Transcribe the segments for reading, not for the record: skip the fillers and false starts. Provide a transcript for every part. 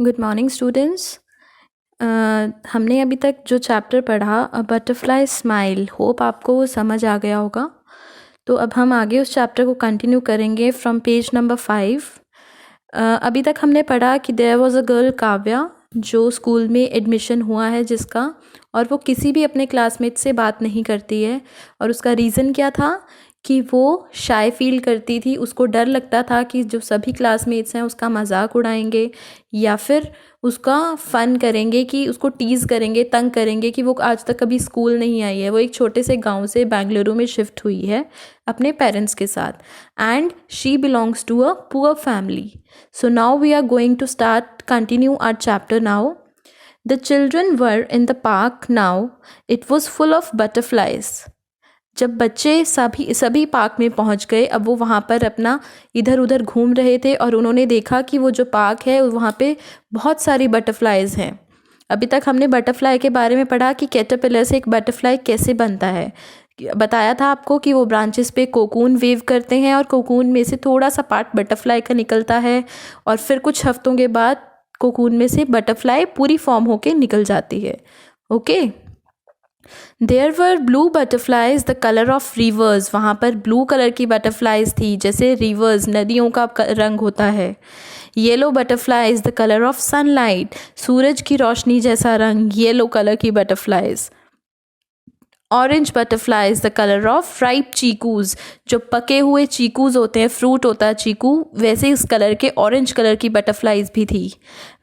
Good morning students. हमने अभी तक जो चैप्टर पढ़ा अ बटरफ्लाई स्माइल, होप आपको वो समझ आ गया होगा। तो अब हम आगे उस चैप्टर को कंटिन्यू करेंगे फ्रॉम पेज नंबर 5। अभी तक हमने पढ़ा कि there was a girl Kavya जो स्कूल में एडमिशन हुआ है जिसका, और वो किसी भी अपने क्लासमेट से बात नहीं करती है। और उसका रीज़न क्या था कि वो शाय फील करती थी, उसको डर लगता था कि जो सभी क्लासमेट्स हैं उसका मजाक उड़ाएंगे या फिर उसका फ़न करेंगे, कि उसको टीज़ करेंगे, तंग करेंगे कि वो आज तक कभी स्कूल नहीं आई है। वो एक छोटे से गांव से बेंगलुरु में शिफ्ट हुई है अपने पेरेंट्स के साथ, and she belongs to a poor family. So now we are going to start continue our chapter now. The children were in the park now, it was full of butterflies. जब बच्चे सभी park में पहुंच गए, अब वो वहाँ पर अपना इधर उधर घूम रहे थे और उन्होंने देखा कि वो जो पार्क है वहाँ पे बहुत सारी बटरफ्लाइज हैं। अभी तक हमने बटरफ्लाई के बारे में पढ़ा कि कैटरपिलर से एक बटरफ्लाई कैसे बनता है। बताया था आपको कि वो ब्रांचेस पे कोकून वेव करते हैं और कोकून में से थोड़ा सा पार्ट बटरफ्लाई का निकलता है, और फिर कुछ हफ्तों के बाद कोकून में से बटरफ्लाई पूरी फॉर्म होके निकल जाती है। Okay. There were blue butterflies the colour of rivers. वहाँ पर ब्लू कलर की बटरफ्लाइज थी, जैसे रिवर्स नदियों का रंग होता है। Yellow butterflies the colour of sunlight, सूरज की रोशनी जैसा रंग, येलो कलर की butterflies. Orange butterflies the colour of ripe chikoos, जो पके हुए चीकूज होते हैं, फ्रूट होता है चीकू, वैसे इस कलर के ऑरेंज कलर की बटरफ्लाइज भी थी।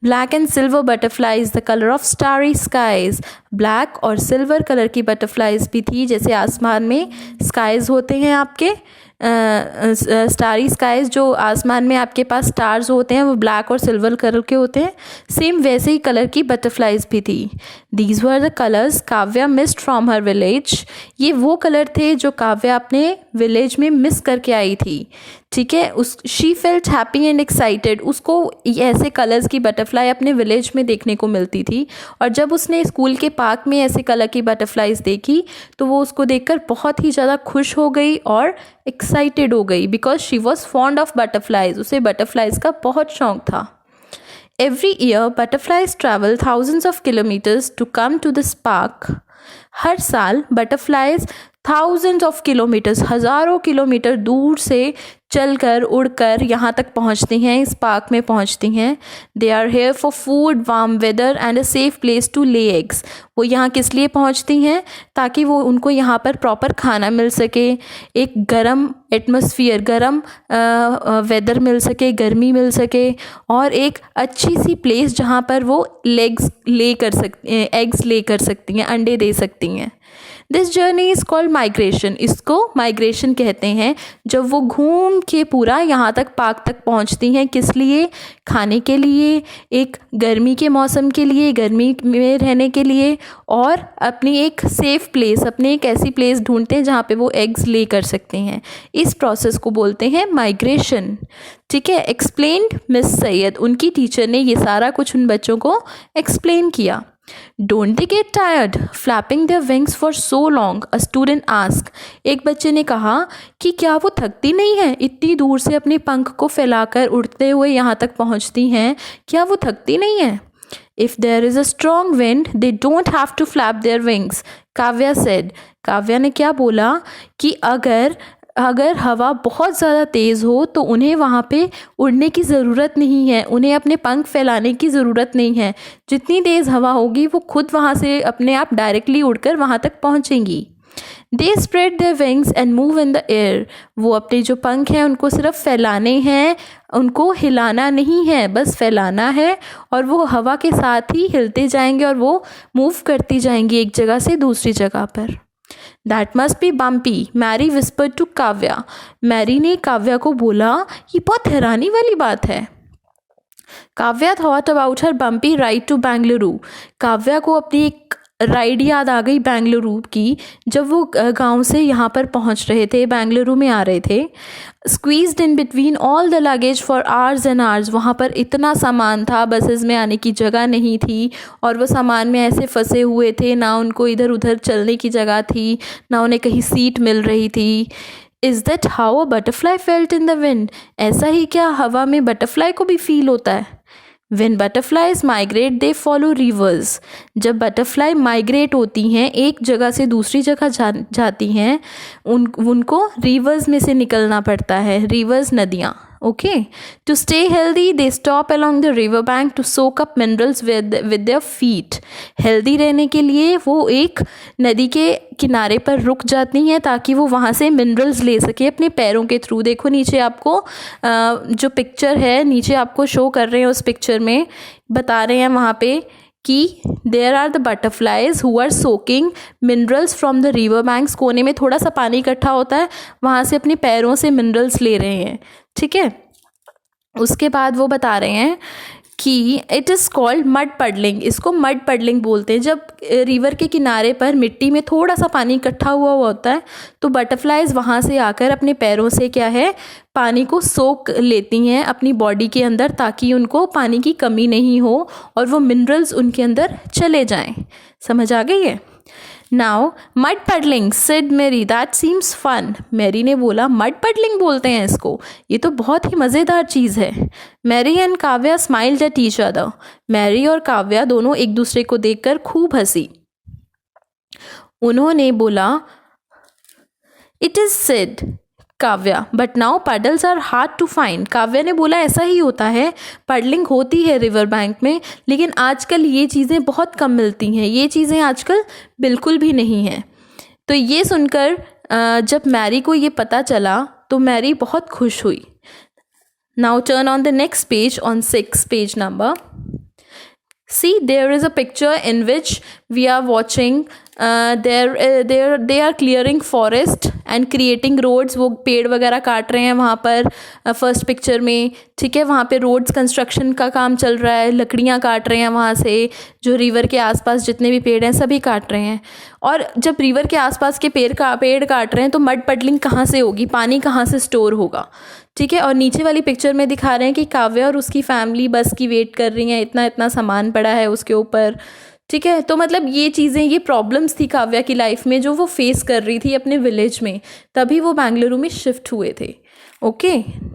Black and silver butterflies the colour of starry skies, black और सिल्वर कलर की बटरफ्लाइज भी थी, जैसे आसमान में स्काइज होते हैं आपके, स्टारी स्काइज, जो आसमान में आपके पास स्टार्स होते हैं वो ब्लैक और सिल्वर कलर के होते हैं, सेम वैसे ही कलर की बटरफ्लाइज भी थी। These were the colours Kavya missed from her village. ये वो कलर थे जो काव्या अपने विलेज में मिस करके आई थी। ठीक है, उस she felt happy and excited. उसको ऐसे कलर्स की बटरफ्लाई अपने विलेज में देखने को मिलती थी, और जब उसने स्कूल के पार्क में ऐसे कलर की बटरफ्लाइज देखी तो वो उसको देखकर बहुत ही ज़्यादा खुश हो गई और एक्साइटेड हो गई, because she was fond of butterflies. उसे बटरफ्लाइज का बहुत शौक था। Every year, butterflies travel thousands of kilometers to come to this park. हर साल बटरफ्लाइज थाउजेंड्स ऑफ किलोमीटर्स, हज़ारों किलोमीटर दूर से चलकर उड़कर यहाँ तक पहुँचती हैं, इस पार्क में पहुँचती हैं। They are here for food, warm weather and a safe place to lay eggs. वो यहाँ किस लिए पहुँचती हैं? ताकि वो उनको यहाँ पर प्रॉपर खाना मिल सके, एक गर्म एटमॉस्फेयर, गर्म वेदर मिल सके, गर्मी मिल सके, और एक अच्छी सी प्लेस जहाँ पर वो एग्स ले कर सकती हैं, अंडे दे सकती हैं। This journey is called migration. इसको माइग्रेशन कहते हैं, जब वो घूम के पूरा यहाँ तक पार्क तक पहुँचती हैं। किस लिए? खाने के लिए, एक गर्मी के मौसम के लिए, गर्मी में रहने के लिए, और अपनी एक सेफ़ प्लेस, अपनी एक ऐसी प्लेस ढूंढते हैं जहाँ पे वो एग्स ले कर सकते हैं। इस प्रोसेस को बोलते हैं माइग्रेशन। ठीक है, एक्सप्लेन्ड मिस सैयद। उनकी टीचर ने ये सारा कुछ उन बच्चों को एक्सप्लेन किया। Don't they get tired flapping their wings for so long? A student asked. एक बच्चे ने कहा कि क्या वो थकती नहीं है? इतनी दूर से अपने पंख को फैलाकर उड़ते हुए यहाँ तक पहुँचती हैं, क्या वो थकती नहीं है? If there is a strong wind, they don't have to flap their wings. Kavya said. Kavya ने क्या बोला कि अगर हवा बहुत ज़्यादा तेज़ हो तो उन्हें वहाँ पे उड़ने की ज़रूरत नहीं है, उन्हें अपने पंख फैलाने की ज़रूरत नहीं है। जितनी तेज़ हवा होगी वो खुद वहाँ से अपने आप डायरेक्टली उड़कर वहाँ तक पहुँचेंगी। They spread their wings and move in the air. वो अपने जो पंख हैं उनको सिर्फ फैलाने हैं, उनको हिलाना नहीं है, बस फैलाना है, और वो हवा के साथ ही हिलते जाएंगे और वो मूव करती जाएंगी एक जगह से दूसरी जगह पर। That must be bumpy, Mary whispered to Kavya. Mary ने काव्या को बोला, ये बहुत हैरानी वाली बात है। Kavya thought about her bumpy ride to Bengaluru. Kavya को अपनी एक राइड याद आ गई बेंगलुरु की, जब वो गांव से यहाँ पर पहुँच रहे थे, बेंगलुरु में आ रहे थे। Squeezed in between all the luggage for hours and hours. वहाँ पर इतना सामान था, बसेस में आने की जगह नहीं थी, और वो सामान में ऐसे फंसे हुए थे, ना उनको इधर उधर चलने की जगह थी, ना उन्हें कहीं सीट मिल रही थी। Is that how a butterfly felt in the wind? ऐसा ही क्या हवा में बटरफ्लाई को भी फील होता है? When butterflies migrate, they follow rivers. जब बटरफ्लाई माइग्रेट होती हैं, एक जगह से दूसरी जगह जाती हैं, उनको रिवर्स में से निकलना पड़ता है, रिवर्स नदियाँ. Okay, to stay healthy they stop along the river bank to soak up minerals with their feet. Healthy रहने के लिए वो एक नदी के किनारे पर रुक जाती हैं ताकि वो वहाँ से मिनरल्स ले सके अपने पैरों के थ्रू. देखो नीचे आपको जो पिक्चर है नीचे आपको शो कर रहे हैं, उस पिक्चर में बता रहे हैं वहाँ पे कि there are the butterflies who are soaking minerals from the river banks. कोने में थोड़ा सा पानी इकट्ठा होता है, वहाँ से अपने पैरों से मिनरल्स ले रहे हैं. ठीक है, उसके बाद वो बता रहे हैं कि it is called mud puddling. इसको मड पडलिंग बोलते हैं. जब रिवर के किनारे पर मिट्टी में थोड़ा सा पानी इकट्ठा हुआ होता है तो बटरफ्लाइज वहाँ से आकर अपने पैरों से क्या है, पानी को सोख लेती हैं अपनी बॉडी के अंदर ताकि उनको पानी की कमी नहीं हो और वो मिनरल्स उनके अंदर चले जाएं. समझ आ गई है? नाउ मड पडलिंग सेड मेरी, दैट सीम्स फन. मैरी ने बोला मड पडलिंग बोलते हैं इसको, ये तो बहुत ही मज़ेदार चीज़ है. Mary and Kavya smiled at each other. Mary और काव्या दोनों एक दूसरे को देखकर खूब हंसी. उन्होंने बोला it is said Kavya but now puddles are hard to find. Kavya ने बोला ऐसा ही होता है, पडलिंग होती है रिवर बैंक में, लेकिन आजकल ये चीज़ें बहुत कम मिलती हैं, ये चीज़ें आजकल बिल्कुल भी नहीं हैं. तो ये सुनकर जब मैरी को ये पता चला तो मैरी बहुत खुश हुई. Now turn on the next page, on 6 page number. See, there is a picture in which we are watching they are clearing forest and creating roads. वो पेड़ वगैरह काट रहे हैं वहाँ पर फर्स्ट पिक्चर में. ठीक है, वहाँ पे रोड्स कंस्ट्रक्शन का काम चल रहा है, लकड़ियाँ काट रहे हैं वहाँ से, जो रिवर के आसपास जितने भी पेड़ हैं सभी काट रहे हैं. और जब रिवर के आसपास के पेड़ काट रहे हैं तो मड पडलिंग कहाँ से होगी, पानी कहाँ से स्टोर होगा. ठीक है, और नीचे वाली पिक्चर में दिखा रहे हैं कि काव्या और उसकी फैमिली बस की वेट कर रही हैं, इतना इतना सामान पड़ा है उसके ऊपर. ठीक है, तो मतलब ये चीज़ें, ये प्रॉब्लम्स थी काव्या की लाइफ में जो वो फेस कर रही थी अपने विलेज में, तभी वो बेंगलुरु में शिफ्ट हुए थे. Okay,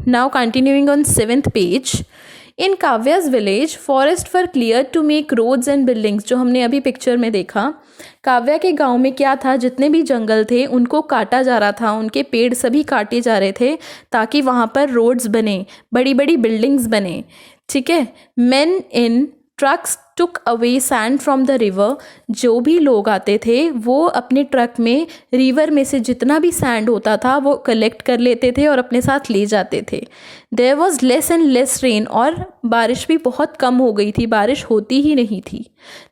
now continuing on 7th page. In Kavya's village forest were clear to make roads and buildings. जो हमने अभी पिक्चर में देखा, काव्या के गांव में क्या था, जितने भी जंगल थे उनको काटा जा रहा था, उनके पेड़ सभी काटे जा रहे थे ताकि वहाँ पर रोड्स बने, बड़ी बड़ी बिल्डिंग्स बने. ठीक है, main in trucks took away sand from the river. जो भी लोग आते थे वो अपने ट्रक में रिवर में से जितना भी सैंड होता था वो कलेक्ट कर लेते थे और अपने साथ ले जाते थे. There was less and less rain. और बारिश भी बहुत कम हो गई थी, बारिश होती ही नहीं थी.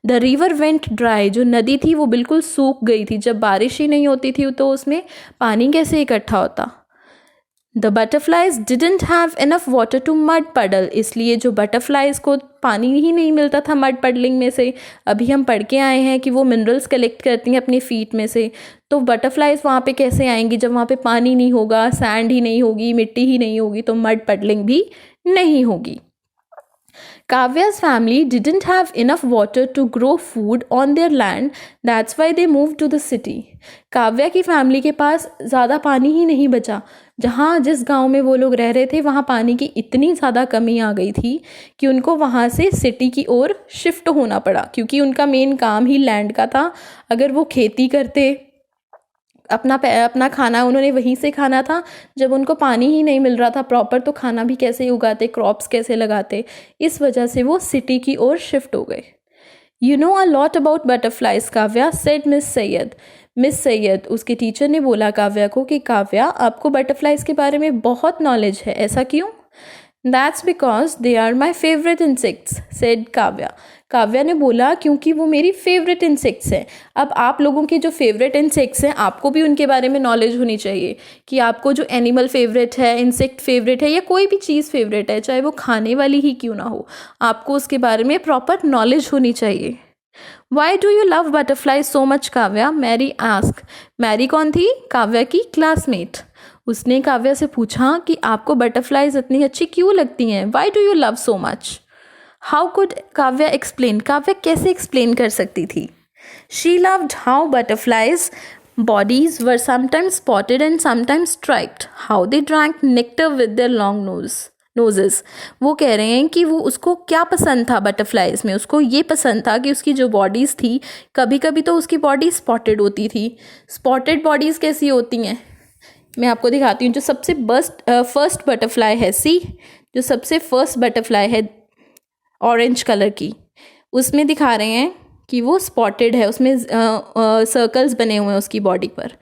The river went dry. जो नदी थी वो बिल्कुल सूख गई थी. जब बारिश ही नहीं होती थी तो उसमें पानी कैसे इकट्ठा होता. The butterflies didn't have enough water to mud puddle. इसलिए जो बटरफ्लाइज को पानी ही नहीं मिलता था मड पडलिंग में से. अभी हम पढ़ के आए हैं कि वो मिनरल्स कलेक्ट करती हैं अपने फीट में से, तो बटरफ्लाइज वहाँ पे कैसे आएंगी जब वहाँ पे पानी नहीं होगा, सैंड ही नहीं होगी, मिट्टी ही नहीं होगी, तो मड पडलिंग भी नहीं होगी. Kavya's family didn't have enough water to grow food on their land. That's why they moved to the city. Kavya की फैमिली के पास ज़्यादा पानी ही नहीं बचा. जिस गांव में वो लोग रह रहे थे वहाँ पानी की इतनी ज़्यादा कमी आ गई थी कि उनको वहाँ से सिटी की ओर शिफ्ट होना पड़ा, क्योंकि उनका मेन काम ही लैंड का था. अगर वो खेती करते, अपना खाना उन्होंने वहीं से खाना था. जब उनको पानी ही नहीं मिल रहा था प्रॉपर, तो खाना भी कैसे उगाते, क्रॉप्स कैसे लगाते. इस वजह से वो सिटी की ओर शिफ्ट हो गए. You know a lot about butterflies Kavya, said miss Syed. Miss Syed, उसके टीचर ने बोला काव्या को कि काव्या, आपको बटरफ्लाइज के बारे में बहुत नॉलेज है, ऐसा क्यों. That's because they are my favourite insects, said Kavya. Kavya ने बोला क्योंकि वो मेरी फेवरेट इंसेक्ट्स हैं. अब आप लोगों के जो फेवरेट इंसेक्ट्स हैं, आपको भी उनके बारे में नॉलेज होनी चाहिए कि आपको जो एनिमल फेवरेट है, इंसेक्ट फेवरेट है, या कोई भी चीज़ फेवरेट है, चाहे वो खाने वाली ही क्यों ना हो, आपको उसके बारे में प्रॉपर नॉलेज होनी चाहिए. Why do you love butterfly so much Kavya, Mary ask. Mary कौन थी? काव्या की क्लासमेट. उसने काव्या से पूछा कि आपको बटरफ्लाइज इतनी अच्छी क्यों लगती हैं. Y do you love so much. How could Kavya explain. Kavya कैसे एक्सप्लेन कर सकती थी. She loved how butterflies bodies were sometimes spotted and sometimes striped, how they drank nectar with their long nose noses. वो कह रहे हैं कि वो उसको क्या पसंद था बटरफ्लाइज में, उसको ये पसंद था कि उसकी जो बॉडीज़ थी, कभी कभी तो उसकी बॉडी स्पॉटेड होती थी। स्पॉटेड बॉडीज़ कैसी होती हैं, मैं आपको दिखाती हूँ। जो सबसे फर्स्ट बटरफ्लाई है, सी जो सबसे फर्स्ट बटरफ्लाई है ऑरेंज कलर की, उसमें दिखा रहे हैं कि वो स्पॉटेड है, उसमें सर्कल्स बने हुए हैं उसकी बॉडी पर,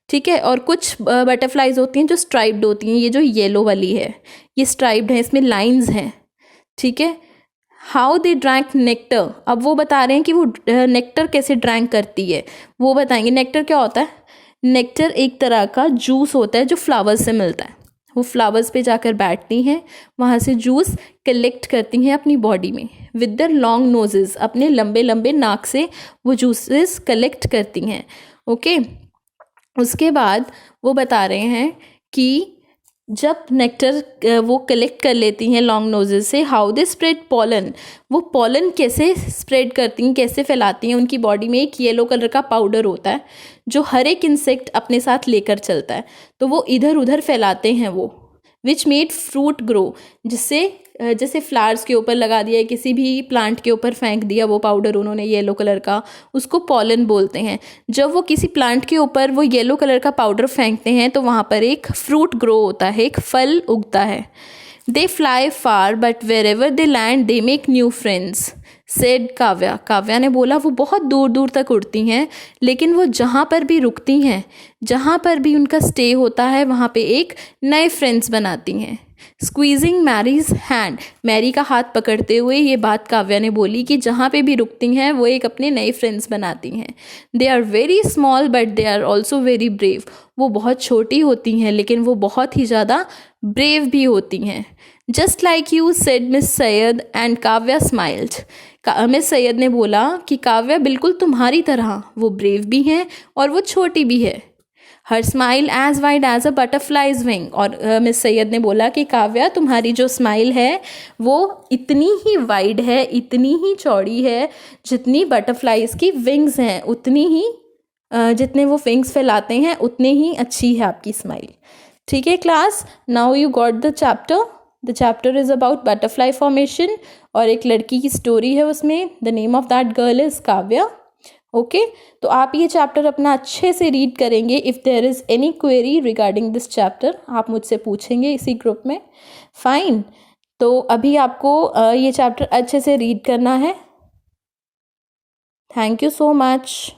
ठीक है। और कुछ बटरफ्लाइज होती हैं जो स्ट्राइप्ड होती हैं, ये जो येलो वाली है ये स्ट्राइप्ड है, इसमें लाइंस हैं, ठीक है। हाउ दे ड्रैंक नेक्टर, अब वो बता रहे हैं कि वो नेक्टर कैसे ड्रैंक करती है, वो बताएंगे। नेक्टर क्या होता है, नेक्टर एक तरह का जूस होता है जो फ्लावर्स से मिलता है। वो फ्लावर्स पे जाकर बैठती हैं, वहाँ से जूस कलेक्ट करती हैं अपनी बॉडी में विद द लॉन्ग नोजेस, अपने लंबे लंबे नाक से वो जूसेस कलेक्ट करती हैं, ओके। उसके बाद वो बता रहे हैं कि जब नेक्टर वो कलेक्ट कर लेती हैं लॉन्ग नोजेस से, हाउ दे स्प्रेड पॉलन, वो पॉलन कैसे स्प्रेड करती हैं, कैसे फैलाती हैं। उनकी बॉडी में एक येलो कलर का पाउडर होता है जो हर एक इंसेक्ट अपने साथ लेकर चलता है, तो वो इधर उधर फैलाते हैं वो, विच मेड फ्रूट ग्रो, जिससे जैसे फ्लावर्स के ऊपर लगा दिया, किसी भी प्लांट के ऊपर फेंक दिया वो पाउडर उन्होंने येलो कलर का, उसको पॉलन बोलते हैं। जब वो किसी प्लांट के ऊपर वो येलो कलर का पाउडर फेंकते हैं तो वहाँ पर एक फ्रूट ग्रो होता है, एक फल उगता है। They fly far but wherever they land they make new friends, said Kavya, Kavya ने बोला वो बहुत दूर दूर तक उड़ती हैं, लेकिन वो जहाँ पर भी रुकती हैं, जहाँ पर भी उनका स्टे होता है, वहाँ पे एक नए फ्रेंड्स बनाती हैं। स्क्वीजिंग मैरीज हैंड, मैरी का हाथ पकड़ते हुए ये बात काव्या ने बोली कि जहाँ पे भी रुकती हैं वो एक अपने नए फ्रेंड्स बनाती हैं। They are very small but they are also very brave, वो बहुत छोटी होती हैं लेकिन वो बहुत ही ज़्यादा ब्रेव भी होती हैं। Just like you said miss Syed and Kavya smiled, miss Syed ने बोला कि काव्या बिल्कुल तुम्हारी तरह वो ब्रेव भी हैं और वो छोटी भी है। Her smile as wide as a butterfly's wing, और मिस सैयद ने बोला कि काव्या तुम्हारी जो स्माइल है वो इतनी ही वाइड है, इतनी ही चौड़ी है जितनी बटरफ्लाइज की विंग्स हैं, उतनी ही जितने वो विंग्स फैलाते हैं उतने ही अच्छी है आपकी स्माइल, ठीक है class. Now you got the chapter is about butterfly formation, और एक लड़की की स्टोरी है उसमें, the name of that girl is Kavya, okay. तो आप ये चैप्टर अपना अच्छे से रीड करेंगे। If there is any query regarding this chapter आप मुझसे पूछेंगे इसी ग्रुप में, फाइन। तो अभी आपको ये चैप्टर अच्छे से रीड करना है। Thank you so much.